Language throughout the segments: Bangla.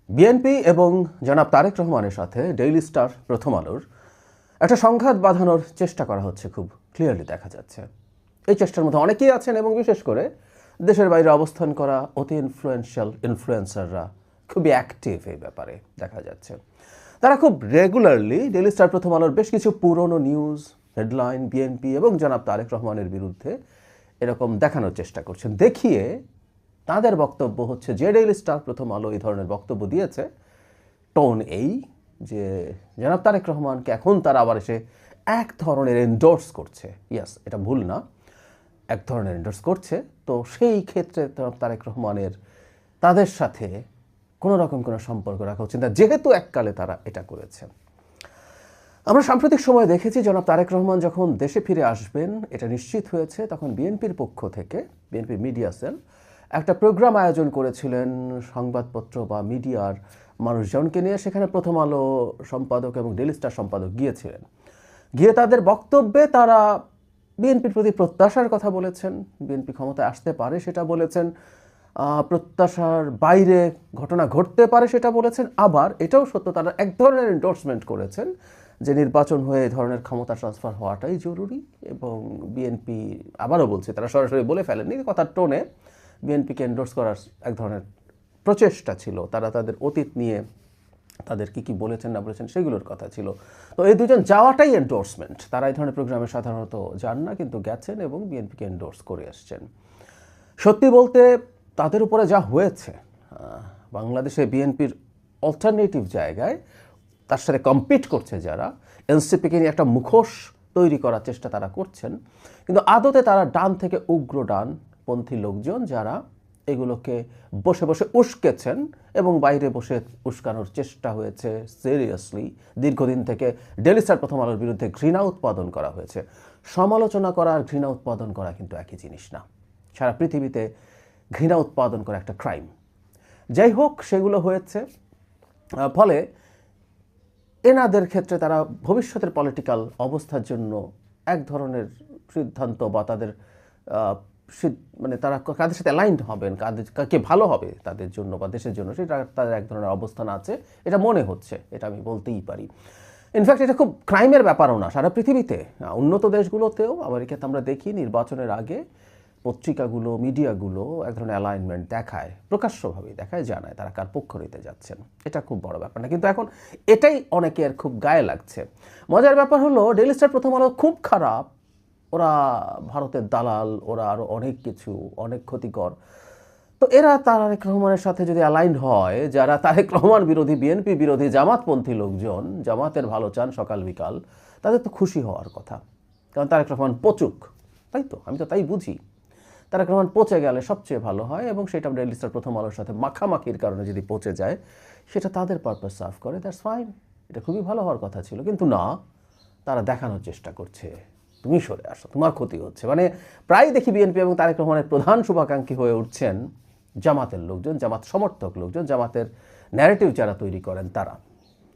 বিএনপি এবং জনাব তারেক রহমানের সাথে ডেইলি স্টার প্রথম আলোর একটা সংঘাত বাঁধানোর চেষ্টা করা হচ্ছে, খুব ক্লিয়ারলি দেখা যাচ্ছে। এই চেষ্টার মধ্যে অনেকেই আছেন এবং বিশেষ করে দেশের বাইরে অবস্থান করা অতি ইনফ্লুয়েন্সাররা খুবই অ্যাক্টিভ এই ব্যাপারে দেখা যাচ্ছে। তারা খুব রেগুলারলি ডেইলি স্টার প্রথম আলোর বেশ কিছু পুরনো নিউজ হেডলাইন বিএনপি এবং জনাব তারেক রহমানের বিরুদ্ধে এরকম দেখানোর চেষ্টা করছেন, দেখিয়ে তাদের বক্তব্য হচ্ছে যে ডেইলি স্টার প্রথম আলো এই ধরনের বক্তব্য দিয়েছে, টোন এই যে জনাব তারেক রহমানকে এখন তারা আবার এসে এক ধরনের এন্ডোর্স করছে। ইয়াস, এটা ভুল না, এক ধরনের এন্ডোর্স করছে। তো সেই ক্ষেত্রে জনাব তারেক রহমানের তাদের সাথে কোনো রকম কোনো সম্পর্ক রাখা উচিত না, যেহেতু এককালে তারা এটা করেছে। আমরা সাম্প্রতিক সময় দেখেছি জনাব তারেক রহমান যখন দেশে ফিরে আসবেন এটা নিশ্চিত হয়েছে, তখন বিএনপির পক্ষ থেকে বিএনপির মিডিয়া সেল একটা প্রোগ্রাম আয়োজন করেছিলেন সংবাদপত্র বা মিডিয়ার মানুষজনকে নিয়ে। সেখানে প্রথম আলো সম্পাদক এবং ডেইলি স্টার সম্পাদক গিয়েছিলেন। গিয়ে তাদের বক্তব্যে তারা বিএনপির প্রতি প্রত্যাশার কথা বলেছেন, বিএনপি ক্ষমতায় আসতে পারে সেটা বলেছেন, প্রত্যাশার বাইরে ঘটনা ঘটতে পারে সেটা বলেছেন। আবার এটাও সত্য, তারা এক ধরনের এন্ডোর্সমেন্ট করেছেন যে নির্বাচন হয়ে এই ধরনের ক্ষমতা ট্রান্সফার হওয়াটাই জরুরি। এবং বিএনপি, আবারও বলছে, তারা সরাসরি বলে ফেলেননি, কথার টোনে বিএনপিকে এন্ডোর্স করার এক ধরনের প্রচেষ্টা ছিল। তারা তাদের অতীত নিয়ে তাদের কি বলেছেন না বলেছেন সেগুলোর কথা ছিল। তো এই দুজন যাওয়াটাই এন্ডোর্সমেন্ট। তারা এই ধরনের প্রোগ্রামে সাধারণত যান না, কিন্তু গেছেন এবং বিএনপিকে এন্ডোর্স করে আসছেন। সত্যি বলতে তাদের উপরে যা হয়েছে, বাংলাদেশে বিএনপির অল্টারনেটিভ জায়গায় তার সাথে কম্পিট করছে যারা, এনসিপিকে নিয়ে একটা মুখোশ তৈরি করার চেষ্টা তারা করছেন, কিন্তু আদতে তারা ডান থেকে উগ্র ডানপন্থী লোকজন যারা এগুলোকে বসে বসে উস্কেছেন এবং বাইরে বসে উস্কানোর চেষ্টা হয়েছে সিরিয়াসলি। দীর্ঘদিন থেকে ডেইলি স্টার প্রথম আলোর বিরুদ্ধে ঘৃণা উৎপাদন করা হয়েছে। সমালোচনা করা আর ঘৃণা উৎপাদন করা কিন্তু একই জিনিস না। সারা পৃথিবীতে ঘৃণা উৎপাদন করা একটা ক্রাইম। যাই হোক, সেগুলো হয়েছে। ফলে এনাদের ক্ষেত্রে তারা ভবিষ্যতের পলিটিক্যাল অবস্থার জন্য এক ধরনের সিদ্ধান্ত বা তাদের মানে তারা কাদের সাথে অ্যালাইন্ড হবেন, কাকে ভালো হবে তাদের জন্য বা দেশের জন্য, সেটা তাদের এক ধরনের অবস্থান আছে, এটা মনে হচ্ছে, এটা আমি বলতেই পারি। ইনফ্যাক্ট এটা খুব ক্রাইমের ব্যাপারও না। সারা পৃথিবীতে উন্নত দেশগুলোতেও, আমেরিকাতে আমরা দেখি নির্বাচনের আগে পত্রিকাগুলো মিডিয়াগুলো এক ধরনের অ্যালাইনমেন্ট দেখায়, প্রকাশ্যভাবেই দেখায়, জানায় তারা কার পক্ষ নিতে যাচ্ছেন। এটা খুব বড় ব্যাপার না, কিন্তু এখন এটাই অনেকের খুব গায়ে লাগছে। মজার ব্যাপার হলো ডেইলি স্টার প্রথম আলো খুব খারাপ, ওরা ভারতের দালাল, ওরা আরও অনেক কিছু, অনেক ক্ষতিকর। তো এরা তারেক রহমানের সাথে যদি অ্যালাইন্ড হয়, যারা তারেক রহমান বিরোধী, বিএনপি বিরোধী, জামাতপন্থী লোকজন, জামাতের ভালো চান সকাল বিকাল, তাদের তো খুশি হওয়ার কথা, কারণ তারেক রহমান পচুক, তাই তো, আমি তো তাই বুঝি। তারেক রহমান পচে গেলে সবচেয়ে ভালো হয়, এবং সেটা ডেইলি স্টার প্রথম আলোর সাথে মাখামাখির কারণে যদি পচে যায়, সেটা তাদের পারপাস সার্ভ করে, দ্যাটস ফাইন, এটা খুবই ভালো হওয়ার কথা ছিল। কিন্তু না, তারা দেখানোর চেষ্টা করছে তুমি সরে আসো, তোমার ক্ষতি হচ্ছে। মানে প্রায় দেখি বিএনপি এবং তারেক রহমানের প্রধান শুভাকাঙ্ক্ষী হয়ে উঠছেন জামাতের লোকজন, জামাত সমর্থক লোকজন, জামাতের ন্যারেটিভ যারা তৈরি করেন তারা।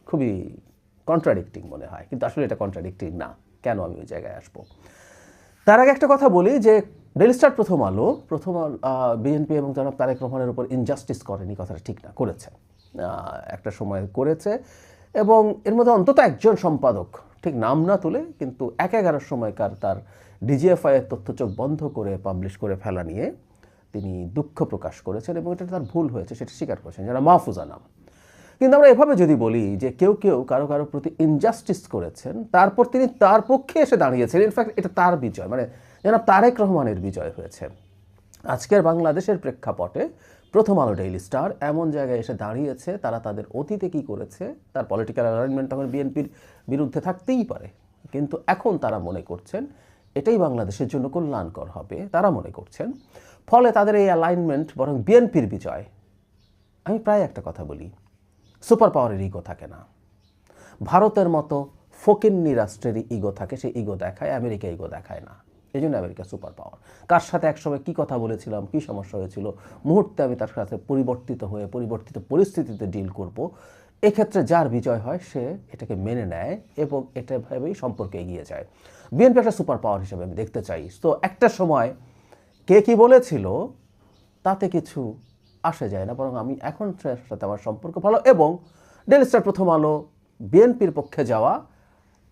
খুবই কন্ট্রাডিক্টিং মনে হয়, কিন্তু আসলে এটা কন্ট্রাডিক্টিং না। কেন আমি ওই জায়গায় আসবো? তার আগে একটা কথা বলি যে ডেইলি স্টার প্রথম আলো বিএনপি এবং জনাব তারেক রহমানের উপর ইনজাস্টিস করেনি, কথাটা ঠিক না, করেছে, একটা সময় করেছে। এবং এর মধ্যে অন্তত একজন সম্পাদক, ঠিক নাম না তুলে, কিন্তু 11 সময়কার তার ডিজিএফআই এর তথ্য চোখ বন্ধ করে পাবলিশ করে ফেলা নিয়ে তিনি দুঃখ প্রকাশ করেছেন এবং এটা তার ভুল হয়েছে সেটা স্বীকার করেছেন, যারা মাহফুজা নাম। কিন্তু আমরা এভাবে যদি বলি যে কেউ কেউ কারো কারো প্রতি ইনজাস্টিস করেছেন, তারপর তিনি তার পক্ষে এসে দাঁড়িয়েছেন, ইনফ্যাক্ট এটা তার বিজয়, মানে জনাব তারেক রহমানের বিজয় হয়েছে। আজকের বাংলাদেশের প্রেক্ষাপটে প্রথম আলো ডেইলি স্টার এমন জায়গায় এসে দাঁড়িয়েছে, তারা তাদের অতীতে কী করেছে, তার পলিটিক্যাল অ্যালাইনমেন্ট তখন বিএনপির বিরুদ্ধে থাকতেই পারে, কিন্তু এখন তারা মনে করছেন এটাই বাংলাদেশের জন্য কল্যাণকর হবে, তারা মনে করছেন। ফলে তাদের এই অ্যালাইনমেন্ট বরং বিএনপির বিজয়। আমি প্রায় একটা কথা বলি, সুপার পাওয়ারের ইগো থাকে না। ভারতের মতো ফকিন্নি রাষ্ট্রেরই ইগো থাকে, সেই ইগো দেখায়, আমেরিকা ইগো দেখায় না। এই জন্য আমেরিকা সুপার পাওয়ার। কার সাথে একসময় কী কথা বলেছিলাম, কী সমস্যা হয়েছিল, মুহূর্তে আমি তার সাথে পরিবর্তিত হয়ে পরিবর্তিত পরিস্থিতিতে ডিল করব। এক্ষেত্রে যার বিজয় হয় সে এটাকে মেনে নেয় এবং এটা ভেবেই সম্পর্কে এগিয়ে যায়। বিএনপি একটা সুপার পাওয়ার হিসেবে আমি দেখতে চাই। তো একটা সময় কে কী বলেছিল তাতে কিছু আসে যায় না, বরং আমি এখন সাথে আমার সম্পর্ক ভালো। এবং ডেইলি স্টার প্রথম আলো বিএনপির পক্ষে যাওয়া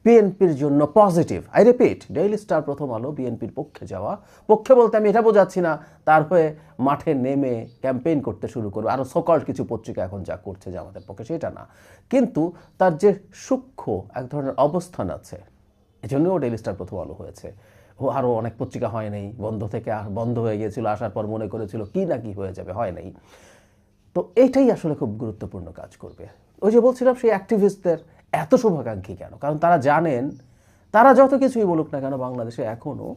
বিএনপির জন্য positive. I repeat, daily star প্রথম আলো বিএনপির পক্ষে যাওয়া, পক্ষে বলতে আমি এটা বোঝাচ্ছি না তার হয়ে মাঠে নেমে ক্যাম্পেইন করতে শুরু করবে, আরও সকল কিছু পত্রিকা এখন যা করছে যে আমাদের পক্ষে, সেটা না। কিন্তু তার যে সূক্ষ্ম এক ধরনের অবস্থান আছে, এজন্যও ডেইলি স্টার প্রথম আলো হয়েছে। ও আরও অনেক পত্রিকা হয় নাই, বন্ধ হয়ে গিয়েছিল, আসার পর মনে করেছিল কি না কি হয়ে যাবে, হয় নাই। তো এইটাই আসলে খুব গুরুত্বপূর্ণ কাজ করবে। ওই যে বলছিলাম সেই অ্যাক্টিভিস্টদের এত শুভাকাঙ্ক্ষী কেন? কারণ তারা জানেন তারা যত কিছুই বলুক না কেন, বাংলাদেশে এখনও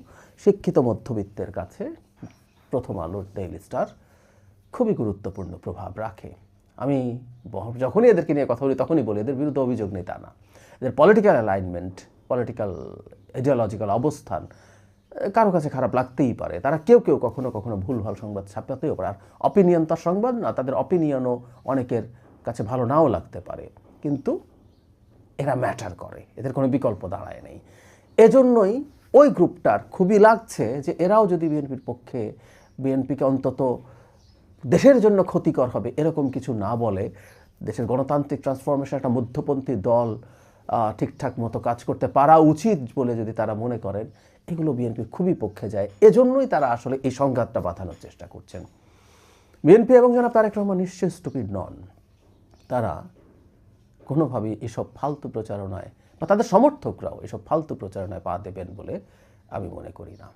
শিক্ষিত মধ্যবিত্তের কাছে প্রথম আলোর ডেইলি স্টার খুবই গুরুত্বপূর্ণ প্রভাব রাখে। আমি যখনই এদেরকে নিয়ে কথা বলি তখনই বলি এদের বিরুদ্ধে অভিযোগ নেই তা না। এদের পলিটিক্যাল অ্যালাইনমেন্ট, পলিটিক্যাল আইডিওলজিক্যাল অবস্থান কারো কাছে খারাপ লাগতেই পারে। তারা কেউ কখনো কখনো ভুলভাল সংবাদ ছাপাতেও পারে। আর অপিনিয়ন তার সংবাদ না, তাদের অপিনিয়নও অনেকের কাছে ভালো নাও লাগতে পারে, কিন্তু এরা ম্যাটার করে, এদের কোনো বিকল্প দাঁড়ায় নেই। এজন্যই ওই গ্রুপটার খুবই লাগছে যে এরাও যদি বিএনপির পক্ষে, বিএনপিকে অন্তত দেশের জন্য ক্ষতিকর হবে এরকম কিছু না বলে, দেশের গণতান্ত্রিক ট্রান্সফরমেশন একটা মধ্যপন্থী দল ঠিকঠাক মতো কাজ করতে পারা উচিত বলে যদি তারা মনে করেন, এগুলো বিএনপির খুবই পক্ষে যায়। এজন্যই তারা আসলে এই সংঘাতটা বাঁধানোর চেষ্টা করছেন। বিএনপি এবং জনাব তারেক রহমান নিশ্চয় স্টুপিড নন। তারা কোনোভাবেই এসব ফালতু প্রচারণায়, বা তাদের সমর্থকরাও এসব ফালতু প্রচারণায় পা দেবেন বলে আমি মনে করি না।